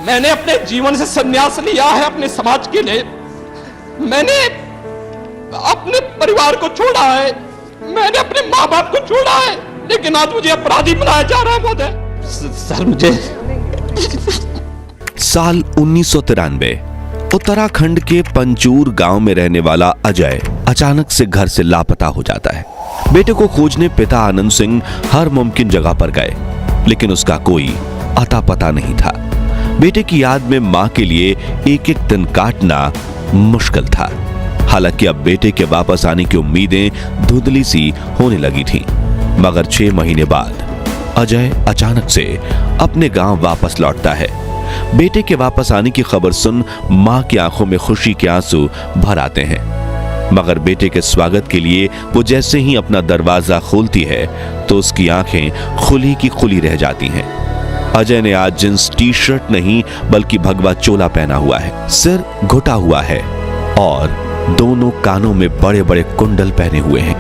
मैंने अपने जीवन से संन्यास लिया है अपने समाज के लिए। मैंने अपने परिवार को छोड़ा है, मैंने अपने माँ बाप को छोड़ा है, लेकिन आज मुझे अपराधी बनाया जा रहा है महोदय। सर मुझे साल 1993 उत्तराखंड के पंचूर गांव में रहने वाला अजय अचानक से घर से लापता हो जाता है। बेटे को खोजने पिता आनंद सिंह हर मुमकिन जगह पर गए, लेकिन उसका कोई अता पता नहीं था। बेटे की याद में मां के लिए एक एक दिन काटना मुश्किल था। हालांकि अब बेटे के वापस आने की उम्मीदें धुंधली सी होने लगी थीं, मगर 6 महीने बाद अजय अचानक से अपने गांव वापस लौटता है। बेटे के वापस आने की खबर सुन मां की आंखों में खुशी के आंसू भर आते हैं, मगर बेटे के स्वागत के लिए वो जैसे ही अपना दरवाजा खोलती है तो उसकी आंखें खुली की खुली रह जाती हैं। अजय ने आज जींस टी शर्ट नहीं बल्कि भगवा चोला पहना हुआ है, सिर घुटा हुआ है और दोनों कानों में बड़े बड़े कुंडल पहने हुए हैं।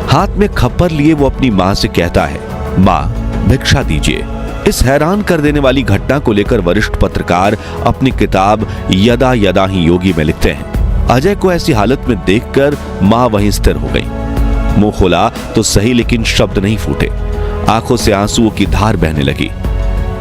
हाथ में खप्पर लिए वो अपनी मां से कहता है, मां भिक्षा दीजिए। इस हैरान कर देने वाली घटना को लेकर वरिष्ठ पत्रकार अपनी किताब यदा यदा ही योगी में लिखते हैं। अजय को ऐसी हालत में देखकर मां वहीं स्थिर हो गई। मुंह खोला तो सही, लेकिन शब्द नहीं फूटे। आंखों से आंसुओं की धार बहने लगी।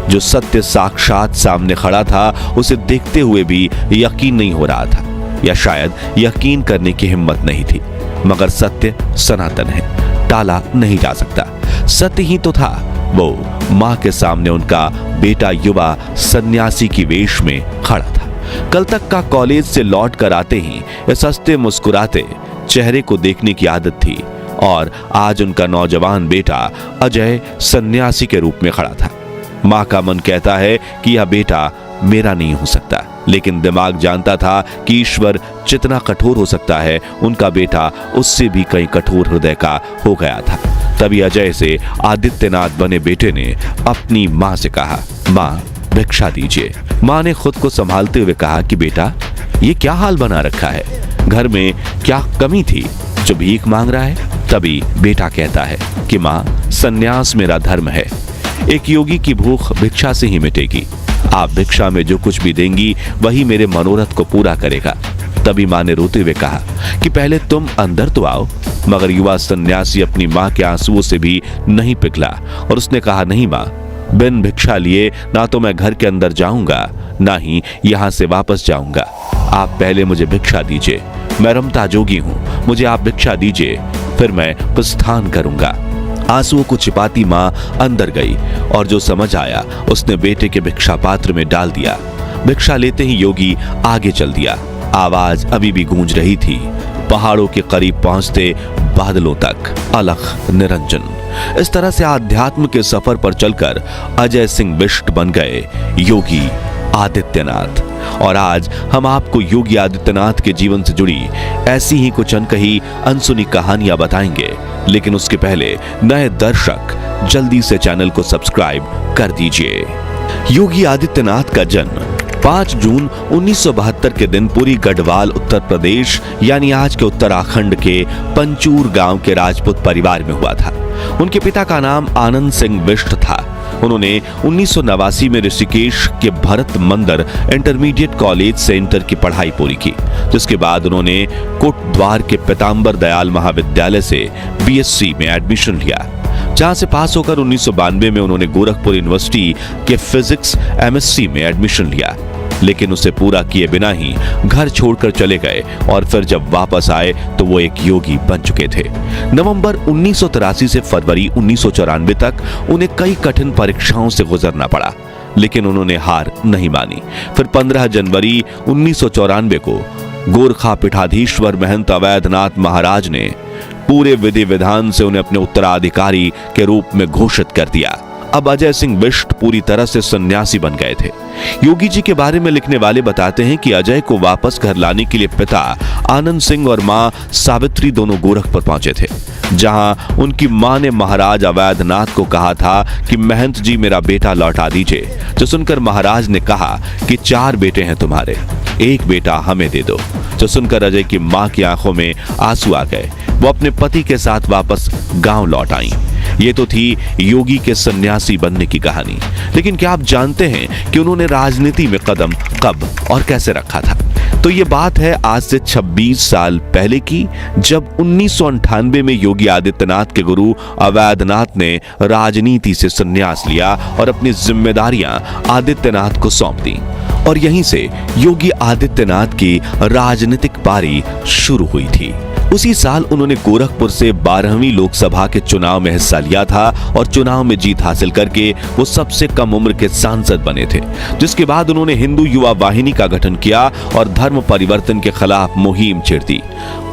जो सत्य साक्षात सामने खड़ा था उसे देखते हुए भी यकीन नहीं हो रहा था, या शायद यकीन करने की हिम्मत नहीं थी। मगर सत्य सनातन है, टाला नहीं जा सकता। सत्य ही तो था। वो मां के सामने उनका बेटा युवा सन्यासी की वेश में खड़ा था। कल तक का कॉलेज से लौट कर आते ही इस हंसते मुस्कुराते चेहरे को देखने की आदत थी, और आज उनका नौजवान बेटा अजय सन्यासी के रूप में खड़ा था। मां का मन कहता है कि यह बेटा मेरा नहीं हो सकता, लेकिन दिमाग जानता था कि ईश्वर जितना कठोर हो सकता है उनका बेटा उससे भी कहीं कठोर हृदय का हो गया था। तभी अजय से आदित्यनाथ बने बेटे ने अपनी मां से कहा, मां भिक्षा दीजिए। मां ने खुद को संभालते हुए कहा कि बेटा ये क्या हाल बना रखा है, घर में क्या कमी थी जो भीख मांग रहा है। तभी बेटा कहता है कि मां सन्यास मेरा धर्म है, एक योगी की भूख भिक्षा से ही मिटेगी। आप भिक्षा में जो कुछ भी देंगी वही मेरे मनोरथ को पूरा करेगा। तभी मां ने रोते हुए कहा कि पहले तुम अंदर तो आओ। मगर युवा सन्यासी अपनी मां के आंसुओं से भी नहीं पिघला और उसने कहा, नहीं मां, बिन भिक्षा लिए ना तो मैं घर के अंदर जाऊंगा ना ही यहां से वापस जाऊंगा। आप पहले मुझे भिक्षा दीजिए, मैं रमता जोगी हूं, मुझे आप भिक्षा दीजिए, फिर मैं प्रस्थान करूंगा। आंसुओं को छिपाती मां अंदर गई और जो समझ आया उसने बेटे के भिक्षा पात्र में डाल दिया। भिक्षा लेते ही योगी आगे चल दिया। आवाज अभी भी गूंज रही थी, पहाड़ों के करीब पहुंचते बादलों तक अलख निरंजन। इस तरह से आध्यात्म के सफर पर चलकर अजय सिंह बिष्ट बन गए योगी आदित्यनाथ। और आज हम आपको योगी आदित्यनाथ के जीवन से जुड़ी ऐसी ही कुछ अनकही अनसुनी कहानियां बताएंगे, लेकिन उसके पहले नए दर्शक जल्दी से चैनल को सब्सक्राइब कर दीजिए। योगी आदित्यनाथ का जन्म 5 जून 1972 के दिन पुरी गढ़वाल उत्तर प्रदेश यानी आज के उत्तराखंड के पंचूर गांव के राजपूत परिवार में हुआ था। उनके पिता का नाम आनंद सिंह बिष्ट था। उन्होंने 1989 में ऋषिकेश के भरत मंदिर इंटरमीडिएट कॉलेज से इंटर की पढ़ाई पूरी की, जिसके बाद उन्होंने कोटद्वार के पीताम्बर दयाल महाविद्यालय से बीएससी में एडमिशन लिया, जहां से पास होकर 1992 में उन्होंने गोरखपुर यूनिवर्सिटी के फिजिक्स एमएससी में एडमिशन लिया, लेकिन उसे पूरा किए बिना ही घर छोड़कर चले गए और फिर जब वापस आए तो वो एक योगी बन चुके थे। नवंबर 1983 से फरवरी 1994 तक उन्हें कई कठिन परीक्षाओं से गुजरना पड़ा, लेकिन उन्होंने हार नहीं मानी। फिर 15 जनवरी 1994 को गोरखा पीठाधीश्वर महंत अवैधनाथ महाराज ने पूरे विधि विधान से उन्हें अपने उत्तराधिकारी के रूप में घोषित कर दिया। अब अजय सिंह बिष्ट पूरी तरह से सन्यासी बन गए थे। योगी जी के बारे में लिखने वाले बताते हैं कि अजय को वापस घर लाने के लिए पिता आनंद सिंह और मां सावित्री दोनों गोरखपुर पहुंचे थे, जहां उनकी मां ने महाराज अवैधनाथ को कहा था कि महंत जी मेरा बेटा लौटा दीजिए। जो सुनकर महाराज ने कहा कि 4 बेटे हैं तुम्हारे, एक बेटा हमें दे दो। जो सुनकर अजय की मां की आंखों में आंसू आ गए। वो अपने पति के साथ वापस गांव लौट आईं। ये तो थी योगी के सन्यासी बनने की कहानी, लेकिन क्या आप जानते हैं कि उन्होंने राजनीति में कदम कब और कैसे रखा था? तो ये बात है आज से 26 साल पहले की, जब 1998 में योगी आदित्यनाथ के गुरु अवैधनाथ ने राजनीति से संन्यास लिया और अपनी जिम्मेदारियां आदित्यनाथ को सौंप दी। और यहीं से योगी आदित्यनाथ की राजनीतिक पारी शुरू हुई थी। उसी साल उन्होंने गोरखपुर से 12वीं लोकसभा के चुनाव में हिस्सा लिया था और चुनाव में जीत हासिल करके वो सबसे कम उम्र के सांसद बने थे, जिसके बाद उन्होंने हिंदू युवा वाहिनी का गठन किया और धर्म परिवर्तन के खिलाफ मुहिम छेड़ दी।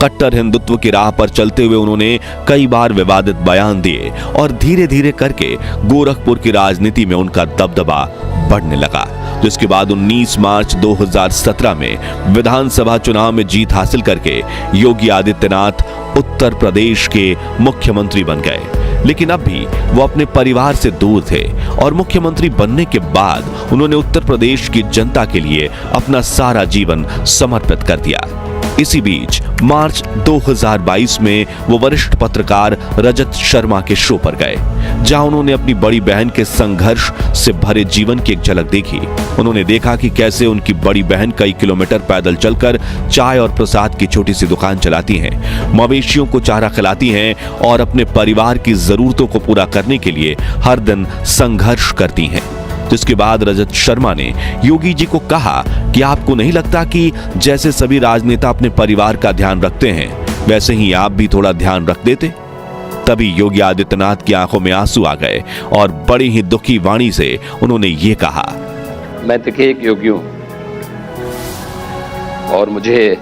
कट्टर हिंदुत्व की राह पर चलते हुए उन्होंने कई बार विवादित बयान दिए और धीरे धीरे करके गोरखपुर की राजनीति में उनका दबदबा बढ़ने लगा, जिसके बाद 19 मार्च 2017 में विधानसभा चुनाव में जीत हासिल करके योगी आदित्यनाथ उत्तर प्रदेश के मुख्यमंत्री बन गए। लेकिन अब भी वो अपने परिवार से दूर थे और मुख्यमंत्री बनने के बाद उन्होंने उत्तर प्रदेश की जनता के लिए अपना सारा जीवन समर्पित कर दिया। इसी बीच मार्च 2022 में वो वरिष्ठ पत्रकार रजत शर्मा के शो पर गए, जहां उन्होंने अपनी बड़ी बहन के संघर्ष से भरे जीवन की एक झलक देखी। उन्होंने देखा कि कैसे उनकी बड़ी बहन कई किलोमीटर पैदल चलकर चाय और प्रसाद की छोटी सी दुकान चलाती हैं, मवेशियों को चारा खिलाती हैं और अपने परिवार की जरूरतों को पूरा करने के लिए हर दिन संघर्ष करती हैं। जिसके बाद रजत शर्मा ने योगी जी को कहा कि आपको नहीं लगता कि जैसे सभी राजनेता अपने परिवार का ध्यान रखते हैं, वैसे ही आप भी थोड़ा ध्यान रख देते? तभी योगी आदित्यनाथ की आंखों में आंसू आ गए और बड़ी ही दुखी वाणी से उन्होंने ये कहा, मैं देखिए एक योगी हूं और मुझे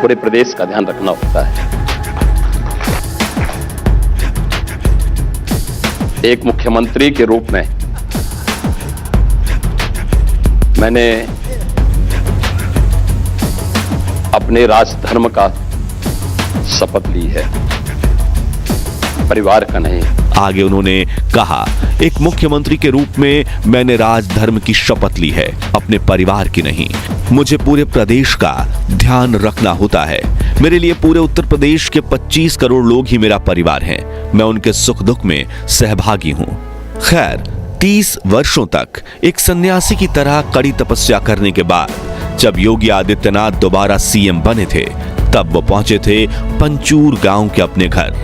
पूरे प्रदेश का ध्यान रखना होता है। एक मुख्यमंत्री के रूप में मैंने अपने राजधर्म का शपथ ली है, परिवार का नहीं। आगे उन्होंने कहा, एक मुख्यमंत्री के रूप में मैंने राजधर्म की शपथ ली है, अपने परिवार की नहीं। मुझे पूरे प्रदेश का ध्यान रखना होता है। मेरे लिए पूरे उत्तर प्रदेश के 25 करोड़ लोग ही मेरा परिवार हैं। मैं उनके सुख दुख में सहभागी हूं। खैर, 30 वर्षों तक एक सन्यासी की तरह कड़ी तपस्या करने के बाद जब योगी आदित्यनाथ दोबारा सीएम बने थे, तब वो पहुंचे थे पंचूर गांव के अपने घर,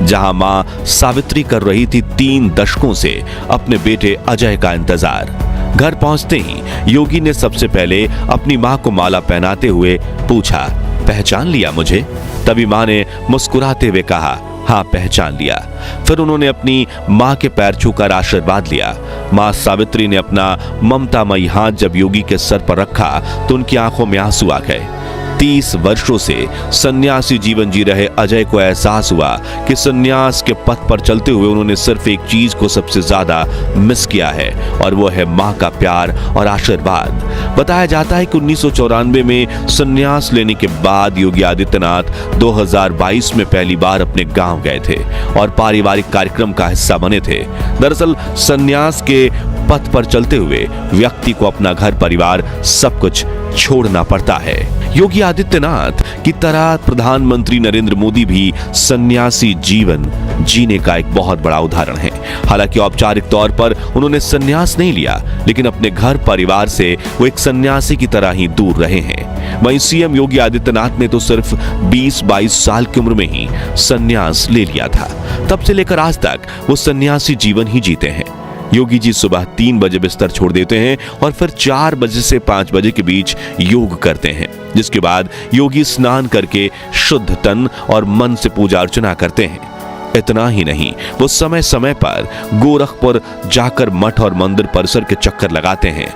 जहां मां सावित्री कर रही थी 3 दशकों से अपने बेटे अजय का इंतजार। घर पहुंचते ही योगी ने सबसे पहले अपनी मां को माला पहनाते हुए पूछा, पहचान लिया मुझे? तभी मां ने मुस्कुराते हुए कहा, हाँ पहचान लिया। फिर उन्होंने अपनी मां के पैर छूकर आशीर्वाद लिया। मां सावित्री ने अपना ममतामयी हाथ जब योगी के सर पर रखा तो उनकी आंखों में आंसू आ गए। 30 वर्षों से सन्यासी जीवन जी रहे अजय को एहसास हुआ कि सन्यास के पथ पर चलते हुए उन्होंने सिर्फ एक चीज को सबसे ज्यादा मिस किया है, और वो है मां का प्यार और आशीर्वाद। बताया जाता है कि 1994 में सन्यास लेने के बाद योगी आदित्यनाथ 2022 में पहली बार अपने गांव गए थे और पारिवारिक कार्यक्रम का हिस्सा बने थे। दरअसल सन्यास के पथ पर चलते हुए व्यक्ति को अपना घर परिवार सब कुछ छोड़ना पड़ता है। योगी आदित्यनाथ की तरह प्रधानमंत्री नरेंद्र मोदी भी सन्यासी जीवन जीने का एक बहुत बड़ा उदाहरण है। हालांकि औपचारिक तौर पर उन्होंने सन्यास नहीं लिया, लेकिन अपने घर परिवार से वो एक सन्यासी की तरह ही दूर रहे हैं। वहीं सीएम योगी आदित्यनाथ ने तो सिर्फ 20-22 साल की उम्र में ही सन्यास ले लिया था। तब से लेकर आज तक वो सन्यासी जीवन ही जीते हैं। योगी जी सुबह 3 बजे बिस्तर छोड़ देते हैं और फिर 4 बजे से 5 बजे के बीच योग करते हैं, जिसके बाद योगी स्नान करके शुद्ध तन और मन से पूजा अर्चना करते हैं। इतना ही नहीं, वो समय समय पर गोरखपुर जाकर मठ और मंदिर परिसर के चक्कर लगाते हैं,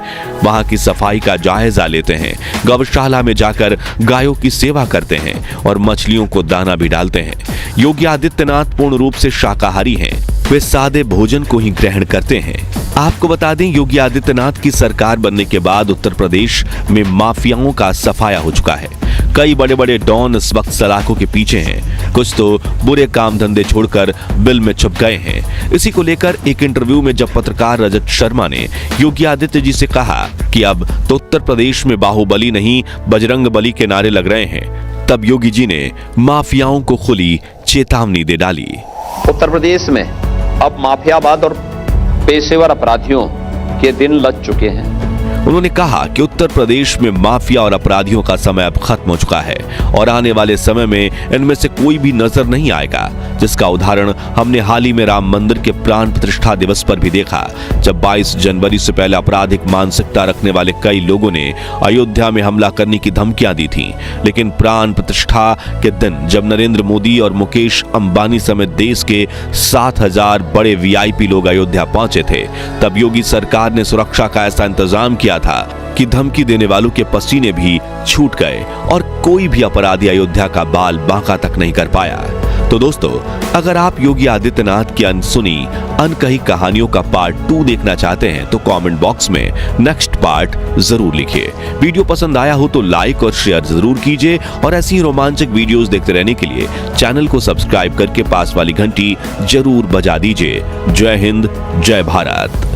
वहां की सफाई का जायजा लेते हैं, गौशाला में जाकर गायों की सेवा करते हैं और मछलियों को दाना भी डालते हैं। योगी आदित्यनाथ पूर्ण रूप से शाकाहारी हैं। वे सादे भोजन को ही ग्रहण करते हैं। आपको बता दें, योगी आदित्यनाथ की सरकार बनने के बाद उत्तर प्रदेश में माफियाओं का सफाया हो चुका है। कई बड़े बड़े डॉन इस वक्त सलाखों के पीछे हैं, कुछ तो बुरे काम धंधे छोड़कर बिल में छुप गए हैं। इसी को लेकर एक इंटरव्यू में जब पत्रकार रजत शर्मा ने योगी आदित्य जी से कहा कि अब तो उत्तर प्रदेश में बाहुबली नहीं बजरंग बली के नारे लग रहे हैं, तब योगी जी ने माफियाओं को खुली चेतावनी दे डाली। उत्तर प्रदेश में अब माफियावाद और पेशेवर अपराधियों के दिन लग चुके हैं। उन्होंने कहा कि उत्तर प्रदेश में माफिया और अपराधियों का समय अब खत्म हो चुका है और आने वाले समय में इनमें से कोई भी नजर नहीं आएगा, जिसका उदाहरण हमने हाल ही में राम मंदिर के प्राण प्रतिष्ठा दिवस पर भी देखा, जब 22 जनवरी से पहले आपराधिक मानसिकता रखने वाले कई लोगों ने अयोध्या में हमला करने की धमकियां दी थीं। लेकिन प्राण प्रतिष्ठा के दिन जब नरेंद्र मोदी और मुकेश अंबानी समेत देश के 7,000 बड़े वीआईपी लोग अयोध्या पहुंचे थे, तब योगी सरकार ने सुरक्षा का ऐसा इंतजाम किया था कि धमकी देने वालों के पसीने भी छूट गए और कोई भी अपराधी अयोध्या का बाल बांका तक नहीं कर पाया। तो दोस्तों, अगर आप योगी आदित्यनाथ की अनसुनी अनकही कहानियों का पार्ट 2 देखना चाहते हैं तो कमेंट बॉक्स में नेक्स्ट पार्ट जरूर लिखिए। वीडियो पसंद आया हो तो लाइक और शेयर जरूर कीजिए और ऐसी ही रोमांचक वीडियोस देखते रहने के लिए चैनल को सब्सक्राइब करके पास वाली घंटी जरूर बजा दीजिए। जय हिंद, जय भारत।